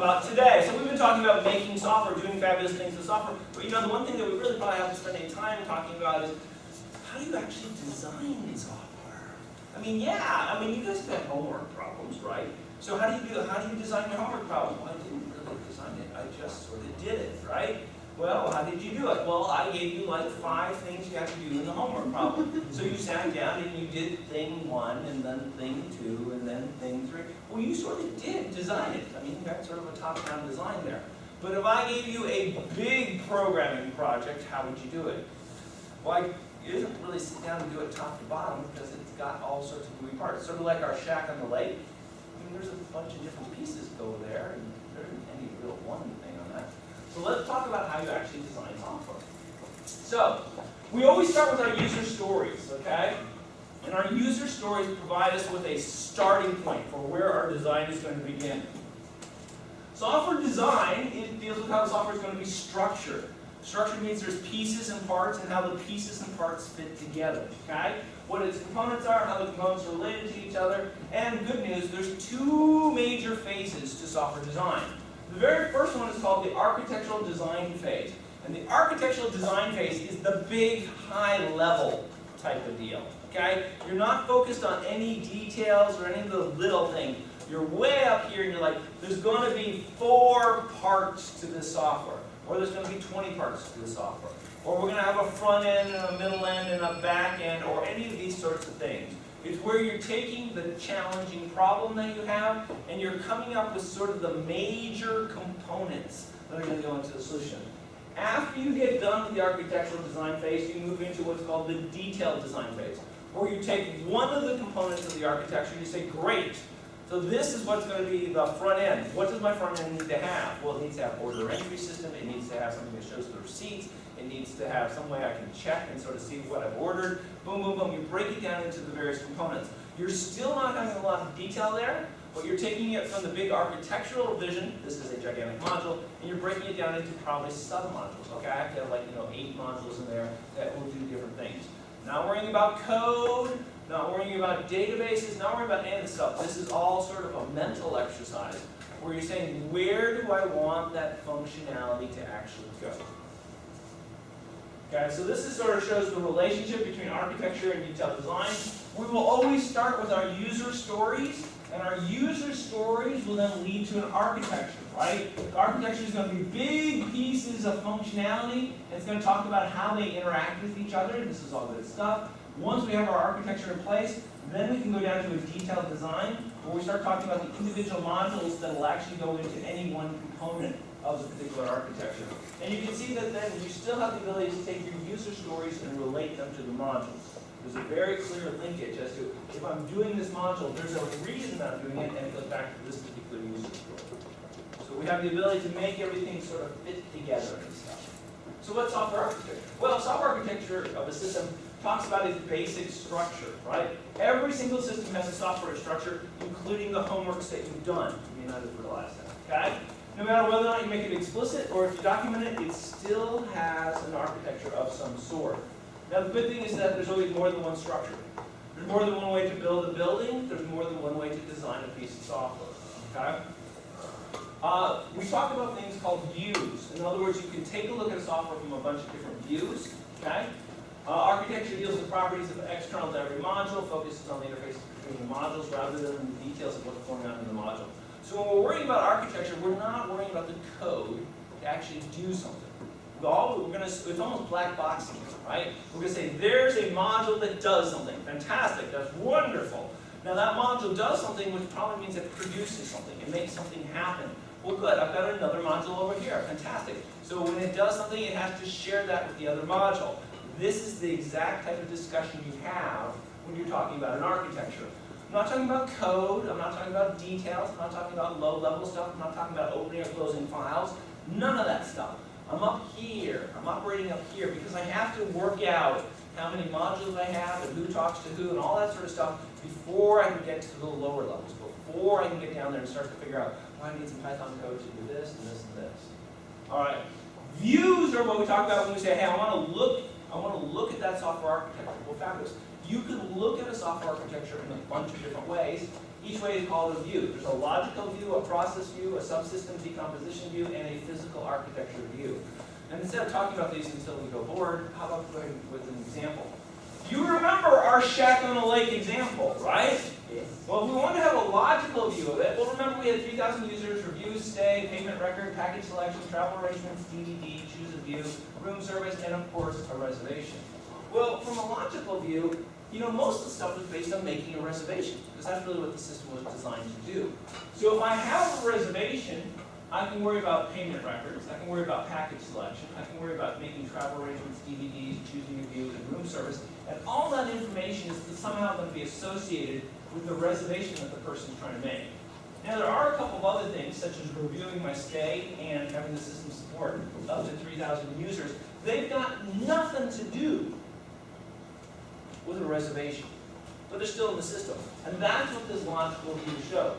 about today. So we've been talking about making software, doing fabulous things with software. But the one thing that we really probably have to spend any time talking about is how do you actually design software? You guys have had homework problems, right? So how do you design your homework problem? Well, I didn't really design it. I just sort of did it, right? Well, how did you do it? Well, I gave you like 5 things you have to do in the homework problem. So you sat down and you did thing 1, and then thing 2, and then thing 3. Well, you sort of did design it. You got sort of a top-down design there. But if I gave you a big programming project, how would you do it? Well, you didn't really sit down and do it top to bottom because it's got all sorts of moving parts. Sort of like our shack on the lake. There's a bunch of different pieces go there, and there isn't any real one thing on that. So let's talk about how you actually design software. So, we always start with our user stories, okay? And our user stories provide us with a starting point for where our design is going to begin. Software design, it deals with how the software is going to be structured. Structure means there's pieces and parts and how the pieces and parts fit together, okay? What its components are, how the components are related to each other, and good news, there's 2 major phases to software design. The very first one is called the architectural design phase. And the architectural design phase is the big, high-level type of deal, okay? You're not focused on any details or any of the little things. You're way up here and you're like, there's going to be 4 parts to this software. Or there's going to be 20 parts to the software. Or we're going to have a front end and a middle end and a back end, or any of these sorts of things. It's where you're taking the challenging problem that you have and you're coming up with sort of the major components that are going to go into the solution. After you get done with the architectural design phase, you move into what's called the detailed design phase, where you take one of the components of the architecture and you say, great, so this is what's going to be the front end. What does my front end need to have? Well, it needs to have order entry system. It needs to have something that shows the receipts. It needs to have some way I can check and sort of see what I've ordered. Boom, boom, boom. You break it down into the various components. You're still not having a lot of detail there, but you're taking it from the big architectural vision. This is a gigantic module, and you're breaking it down into probably sub-modules. Okay, I have to have 8 modules in there that will do different things. Not worrying about code, not worrying about databases, not worrying about any of this stuff. This is all sort of a mental exercise where you're saying, where do I want that functionality to actually go? Okay, so this is sort of shows the relationship between architecture and detailed design. We will always start with our user stories, and our user stories will then lead to an architecture, right? The architecture is going to be big pieces of functionality, and it's going to talk about how they interact with each other. This is all good stuff. Once we have our architecture in place, then we can go down to a detailed design, where we start talking about the individual modules that will actually go into any one component of the particular architecture. And you can see that then you still have the ability to take your user stories and relate them to the modules. There's a very clear linkage as to, if I'm doing this module, there's a reason I'm doing it, and it goes back to this particular user story. So we have the ability to make everything sort of fit together and stuff. So what's software architecture? Well, software architecture of a system talks about its basic structure, right? Every single system has a software structure, including the homeworks that you've done. You may not have realized that, okay? No matter whether or not you make it explicit or if you document it, it still has an architecture of some sort. Now the good thing is that there's always more than one structure. There's more than one way to build a building. There's more than one way to design a piece of software, okay? We talk about things called views. In other words, you can take a look at a software from a bunch of different views, okay? Architecture deals with properties of external to every module, focuses on the interfaces between the modules rather than the details of what's going on in the module. So when we're worrying about architecture, we're not worrying about the code to actually do something. It's almost black boxing, right? We're going to say, there's a module that does something. Fantastic, that's wonderful. Now that module does something, which probably means it produces something. It makes something happen. Well, good, I've got another module over here. Fantastic. So when it does something, it has to share that with the other module. This is the exact type of discussion you have when you're talking about an architecture. I'm not talking about code, I'm not talking about details, I'm not talking about low-level stuff, I'm not talking about opening or closing files, none of that stuff. I'm up here, I'm operating up here because I have to work out how many modules I have and who talks to who and all that sort of stuff before I can get to the lower levels, before I can get down there and start to figure out, I need some Python code to do this and this and this. All right, views are what we talk about when we say, hey, I I want to look at that software architecture. Well, fabulous. You can look at a software architecture in a bunch of different ways. Each way is called a view. There's a logical view, a process view, a subsystem decomposition view, and a physical architecture view. And instead of talking about these until we go bored, how about go ahead with an example? You remember our shack on a lake example, right? Yes. Well, we want to have a logical view of it. Well, remember we had 3,000 users, review, stay, payment record, package selection, travel arrangements, DVD, choose a view, room service, and of course, a reservation. Well, from a logical view, you know, most of the stuff was based on making a reservation, because that's really what the system was designed to do. So if I have a reservation, I can worry about payment records, I can worry about package selection, I can worry about making travel arrangements, DVDs, choosing a view, and room service, and all that information is somehow going to be associated with the reservation that the person is trying to make. Now there are a couple of other things, such as reviewing my stay and having the system support up to 3,000 users. They've got nothing to do with a reservation, but they're still in the system. And that's what this logical view shows.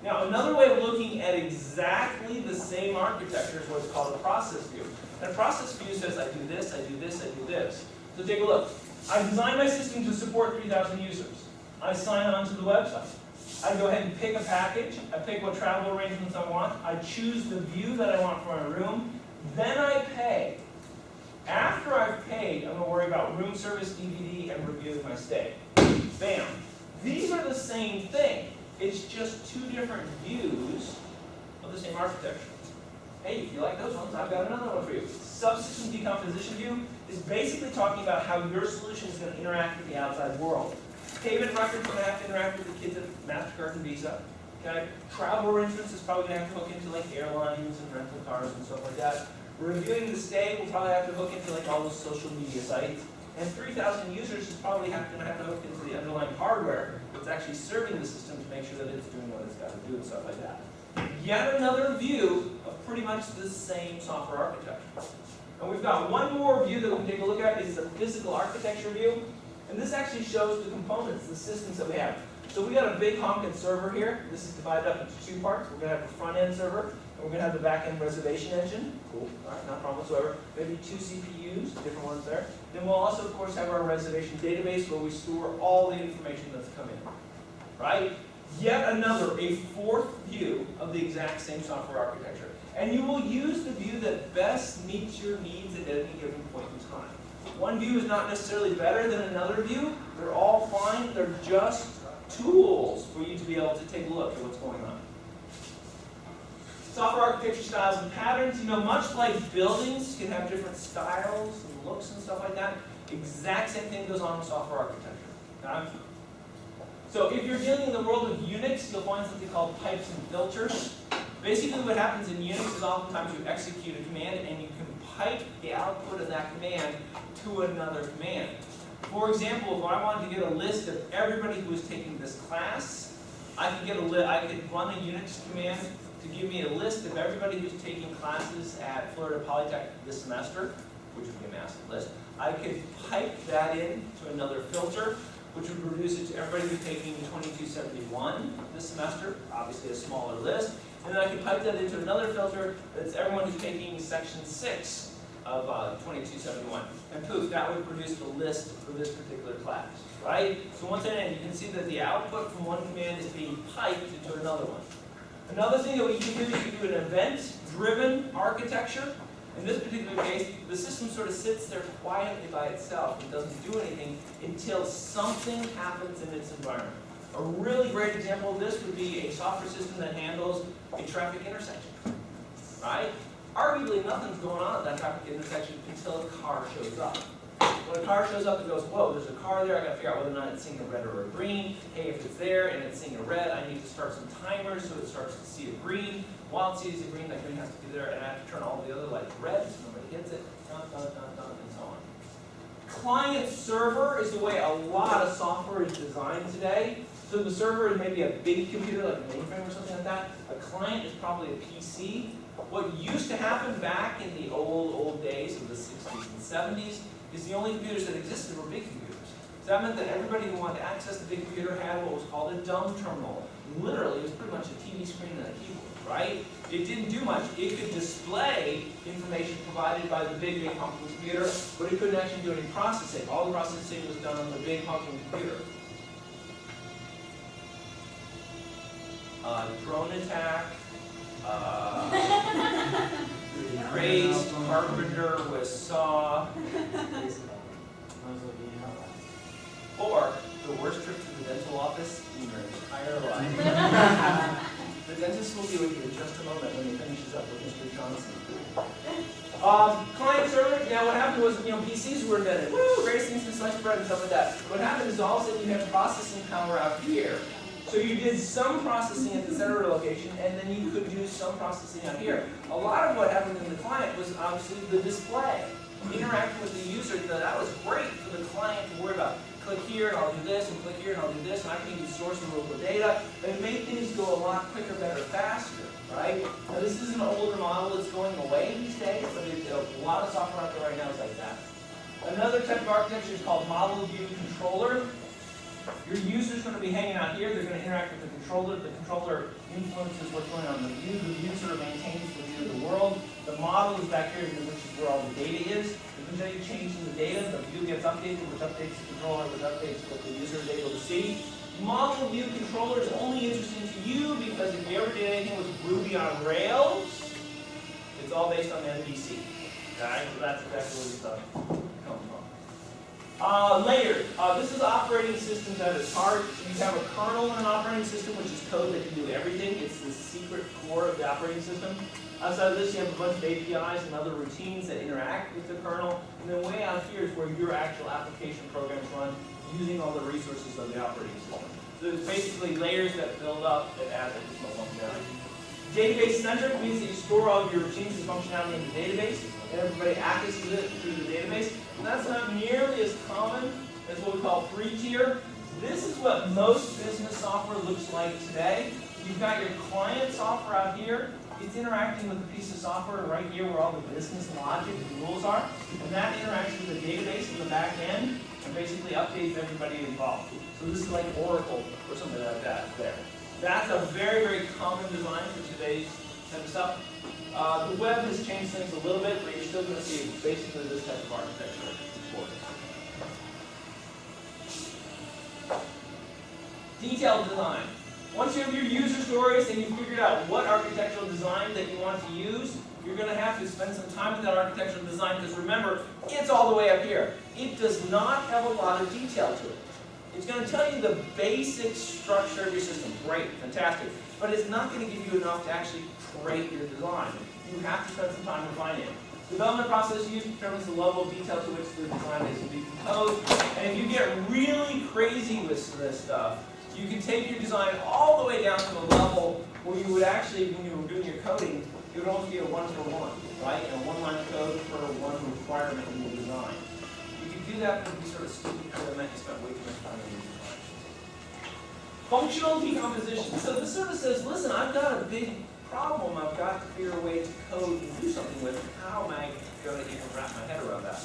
Now, another way of looking at exactly the same architecture is what's called a process view. And a process view says, I do this, I do this, I do this. So take a look. I designed my system to support 3,000 users. I sign on to the website. I go ahead and pick a package. I pick what travel arrangements I want. I choose the view that I want for my room. Then I pay. After I've paid, I'm going to worry about room service, DVD, and reviewing my stay. Bam. These are the same thing. It's just two different views of the same architecture. Hey, if you like those ones, I've got another one for you. Subsystem decomposition view is basically talking about how your solution is going to interact with the outside world. Payment records are going to have to interact with the kids at MasterCard and Visa. Okay? Travel arrangements is probably going to have to hook into like airlines and rental cars and stuff like that. Reviewing the stay will probably have to hook into like all those social media sites. And 3,000 users is probably going to have to hook into the underlying hardware that's actually serving the system to make sure that it's doing what it's got to do and stuff like that. Yet another view of pretty much the same software architecture. And we've got one more view that we can take a look at. Is the physical architecture view. And this actually shows the components, the systems that we have. So we got a big honking server here. This is divided up into two parts. We're going to have a front-end server, and we're going to have the back-end reservation engine. Cool. All right, no problem whatsoever. Maybe two CPUs, different ones there. Then we'll also, of course, have our reservation database where we store all the information that's come in. Right? Yet another, a fourth view of the exact same software architecture. And you will use the view that best meets your needs at any given point in time. One view is not necessarily better than another view. They're all fine. They're just tools for you to be able to take a look at what's going on. Software architecture styles and patterns. You know, much like buildings can have different styles and looks and stuff like that, exact same thing goes on with software architecture. Okay? So if you're dealing in the world of Unix, you'll find something called pipes and filters. Basically what happens in Unix is oftentimes you execute a command and you can pipe the output of that command to another command. For example, if I wanted to get a list of everybody who was taking this class, I could run a Unix command to give me a list of everybody who's taking classes at Florida Polytechnic this semester, which would be a massive list. I could pipe that in to another filter, which would reduce it to everybody who's taking 2271 this semester, obviously a smaller list. And then I could pipe that into another filter that's everyone who's taking section 6 of 2271. And poof, that would produce the list for this particular class, right? So once again, you can see that the output from one command is being piped into another one. Another thing that we can do is you can do an event-driven architecture. In this particular case, the system sort of sits there quietly by itself and doesn't do anything until something happens in its environment. A really great example of this would be a software system that handles a traffic intersection, right? Arguably, nothing's going on at that traffic intersection until a car shows up. When a car shows up, it goes, whoa, there's a car there, I gotta figure out whether or not it's seeing a red or a green. Hey, if it's there and it's seeing a red, I need to start some timers so it starts to see a green. While it sees a green, that green has to be there, and I have to turn all the other lights red so nobody hits it, and so on. Client server is the way a lot of software is designed today. So the server is maybe a big computer, like a mainframe or something like that. A client is probably a PC. What used to happen back in the old days of the 60s and 70s is the only computers that existed were big computers. So that meant that everybody who wanted to access the big computer had what was called a dumb terminal, literally, it was pretty much a TV screen and a keyboard, right? It didn't do much. It could display information provided by the big honking computer, but it couldn't actually do any processing. All the processing was done on the big honking computer. Drone attack, raised carpenter with saw, or the worst trip to the dental office in your entire life. The dentist will be with you in just a moment when he finishes up with Mr. Johnson. Client server, now what happened was, PCs were invented. Woo, greatest things in sliced bread and stuff like that. What happened is all of a sudden you have processing power out here. So you did some processing at the center location, and then you could do some processing out here. A lot of what happened in the client was obviously the display. Interacting with the user, that was great for the client to worry about. Click here and I'll do this, and click here and I'll do this, and I can even source some local data. And it made things go a lot quicker, better, faster, right? Now this is an older model that's going away these days, but a lot of software out there right now is like that. Another type of architecture is called model view controller. Your user's going to be hanging out here. They're going to interact with the controller. The controller influences what's going on in the view. The view sort of maintains the view of the world. The model is back here, which is where all the data is. If there's any change in the data, the view gets updated, which updates the controller, which updates what the user is able to see. Model view controller is only interesting to you because if you ever did anything with Ruby on Rails, it's all based on MVC. Okay? So that's exactly where this stuff comes from. Layered. This is operating systems at its heart. You have a kernel in an operating system, which is code that can do everything. It's the secret core of the operating system. Outside of this, you have a bunch of APIs and other routines that interact with the kernel. And then way out here is where your actual application programs run using all the resources of the operating system. So there's basically layers that build up that add additional functionality. Database-centric means that you store all of your routines and functionality in the database, and everybody accesses it through the database. And that's not nearly as common as what we call free tier. This is what most business software looks like today. You've got your client software out here. It's interacting with a piece of software right here where all the business logic and rules are. And that interacts with the database in the back end and basically updates everybody involved. So this is like Oracle or something like that there. That's a very, very common design for today's type of stuff. The web has changed things a little bit, but you're still going to see basically this type of architecture for it. Detailed design. Once you have your user stories and you've figured out what architectural design that you want to use, you're going to have to spend some time with that architectural design because remember, it's all the way up here. It does not have a lot of detail to it. It's going to tell you the basic structure of your system. Great, fantastic. But it's not going to give you enough to actually create your design. You have to spend some time refining it. Development process used determines the level of detail to which the design is to be composed. And if you get really crazy with this stuff, you can take your design all the way down to a level where you would actually, when you were doing your coding, it would almost be a 1-for-1, right? And a one-line code for one requirement in the design. You could do that, but it would be sort of stupid because it meant you spent way too much time in your design. Functional decomposition. So this sort of says, listen, I've got a big problem I've got to figure a way to code and do something with. How am I going to even wrap my head around that?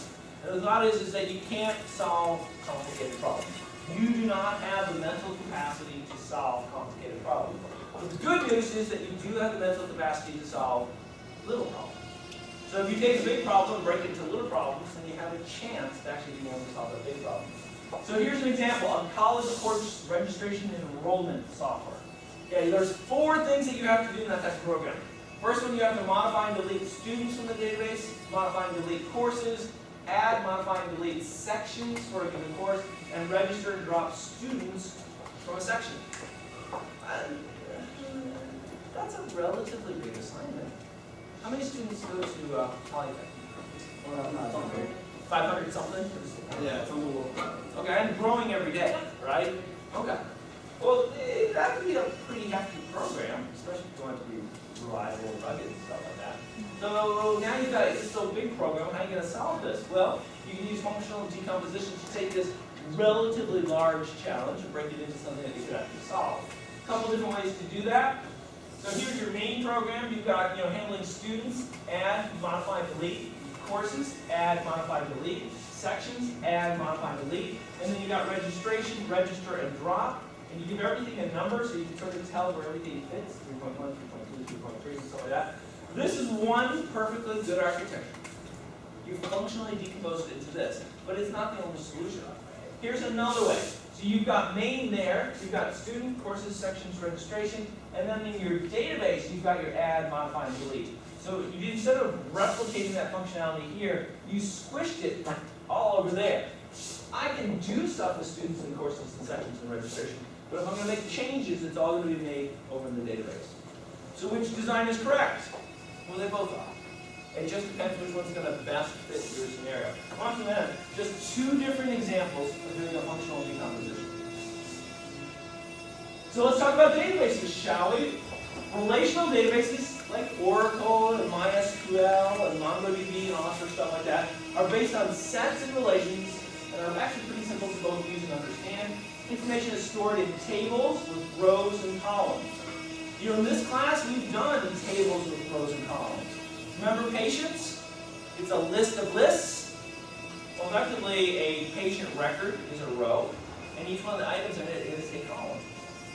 And the thought is that you can't solve complicated problems. You do not have the mental capacity to solve complicated problems. But the good news is that you do have the mental capacity to solve little problems. So if you take a big problem and break it into little problems, then you have a chance to actually be able to solve that big problem. So here's an example of college course registration and enrollment software. Okay, there's 4 things that you have to do in that type of program. First one, you have to modify and delete students from the database, modify and delete courses, add, modify, and delete sections for a given course, and register and drop students from a section. That's a relatively big assignment. How many students go to Polytechnic? 500 something? Yeah, it's on the wall. Okay, and growing every day, right? Okay. Well, that could be a pretty hefty program, especially if you want it to be reliable and rugged and stuff like that. So now you've got this so big program, how are you going to solve this? Well, you can use functional decomposition to take this relatively large challenge and break it into something that you could actually solve. A couple different ways to do that. So here's your main program. You've got handling students, add, modify, delete, courses, add, modify, delete, sections, add, modify, delete, and then you've got registration, register, and drop. And you give everything a number so you can sort of tell where everything fits, 3.1, 3.2, 3.3, and stuff like that. This is one perfectly good architecture. You functionally decompose it into this, but it's not the only solution. Here's another way. So you've got main there, you've got student, courses, sections, registration, and then in your database, you've got your add, modify, and delete. So you, instead of replicating that functionality here, you squished it all over there. I can do stuff with students and courses and sections and registration, but if I'm going to make changes, it's all going to be made over in the database. So which design is correct? Well, they both are. It just depends which one's going to best fit your scenario. On to that, just two different examples of doing a functional decomposition. So let's talk about databases, shall we? Relational databases like Oracle and MySQL and MongoDB and all that sort of stuff like that are based on sets and relations and are actually pretty simple to both use and understand. Information is stored in tables with rows and columns. You know, in this class, we've done tables with rows and columns. Remember patients? It's a list of lists. Well, effectively, a patient record is a row, and each one of the items in it is a column.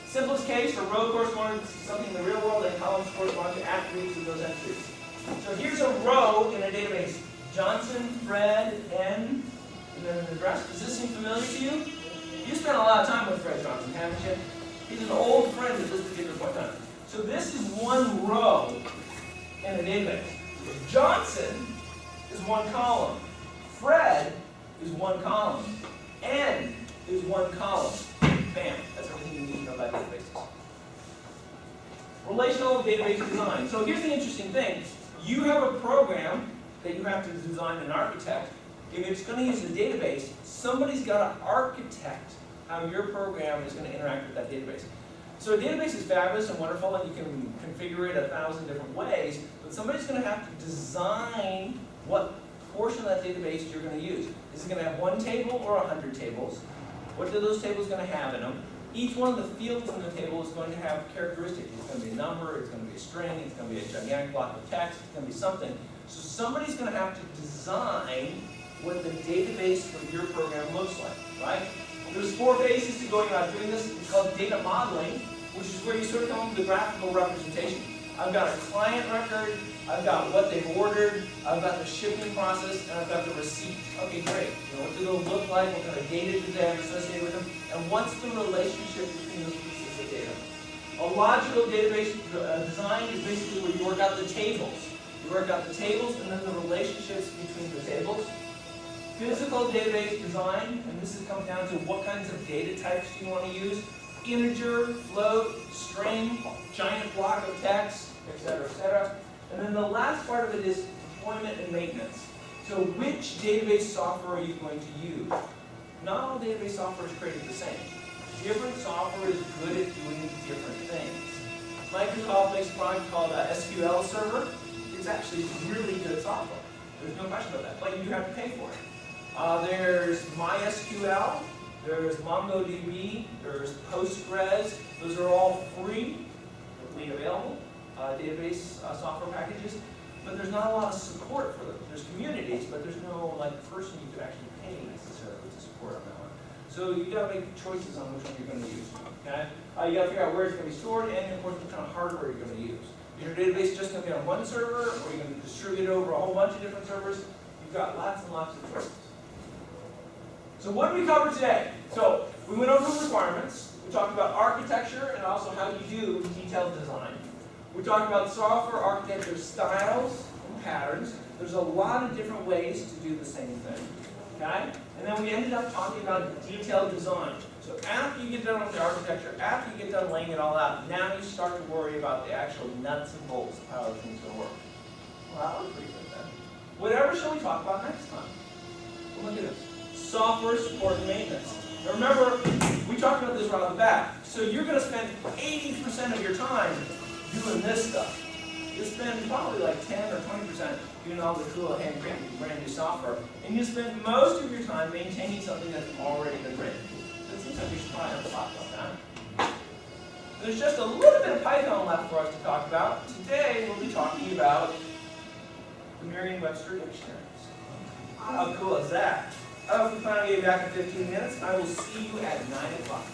Simplest case, a row corresponds to something in the real world, and columns correspond to attributes of those entries. So here's a row in a database. Johnson, Fred, N, and then an address. Does this seem familiar to you? You spent a lot of time with Fred Johnson, haven't you? He's an old friend at this particular point in time. So this is one row in a database. Johnson is one column. Fred is one column. N is one column. Bam. That's everything you need to know about databases. Relational database design. So here's the interesting thing. You have a program that you have to design and architect. If it's going to use a database, somebody's got to architect how your program is going to interact with that database. So a database is fabulous and wonderful, and you can configure it 1,000 different ways, but somebody's going to have to design what portion of that database you're going to use. Is it going to have one table or 100 tables? What are those tables going to have in them? Each one of the fields in the table is going to have characteristics. It's going to be a number, it's going to be a string, it's going to be a gigantic block of text, it's going to be something. So somebody's going to have to design what the database for your program looks like, right? There's 4 phases to going about doing this. It's called data modeling, which is where you sort of come up with a graphical representation. I've got a client record, I've got what they've ordered, I've got the shipping process, and I've got the receipt. Okay, great. You know, what do those look like? What kind of data do they have associated with them? And what's the relationship between those pieces of data? A logical database design is basically where you work out the tables. You work out the tables and then the relationships between the tables. Physical database design, and this comes down to what kinds of data types do you want to use. Integer, float, string, giant block of text, etc., etc. And then the last part of it is deployment and maintenance. So which database software are you going to use? Not all database software is created the same. Different software is good at doing different things. Microsoft makes a product called SQL Server. It's actually really good software. There's no question about that, but you have to pay for it. There's MySQL, there's MongoDB, there's Postgres. Those are all free, available database software packages, but there's not a lot of support for them. There's communities, but there's no person you could actually pay necessarily to support on that one. So you got to make choices on which one you're going to use. Okay? You got to figure out where it's going to be stored and, of course, what kind of hardware you're going to use. Is your database just going to be on one server, or are you going to distribute it over a whole bunch of different servers? You've got lots and lots of choices. So what did we cover today? So we went over requirements. We talked about architecture and also how you do detailed design. We talked about software architecture styles and patterns. There's a lot of different ways to do the same thing. Okay? And then we ended up talking about detailed design. So after you get done with the architecture, after you get done laying it all out, now you start to worry about the actual nuts and bolts of how everything's going to work. Well, that was pretty good then. Whatever shall we talk about next time? Well, look at this. Software support and maintenance. Now remember, we talked about this right off the bat. So you're going to spend 80% of your time doing this stuff. You spend probably like 10 or 20% doing all the cool hand-cranked brand new software. And you spend most of your time maintaining something that's already been written. So it seems like we should probably have a talk about that. There's just a little bit of Python left for us to talk about. Today we'll be talking about the Merriam-Webster dictionaries. How cool is that? I hope we plan on getting back in 15 minutes. I will see you at 9 o'clock.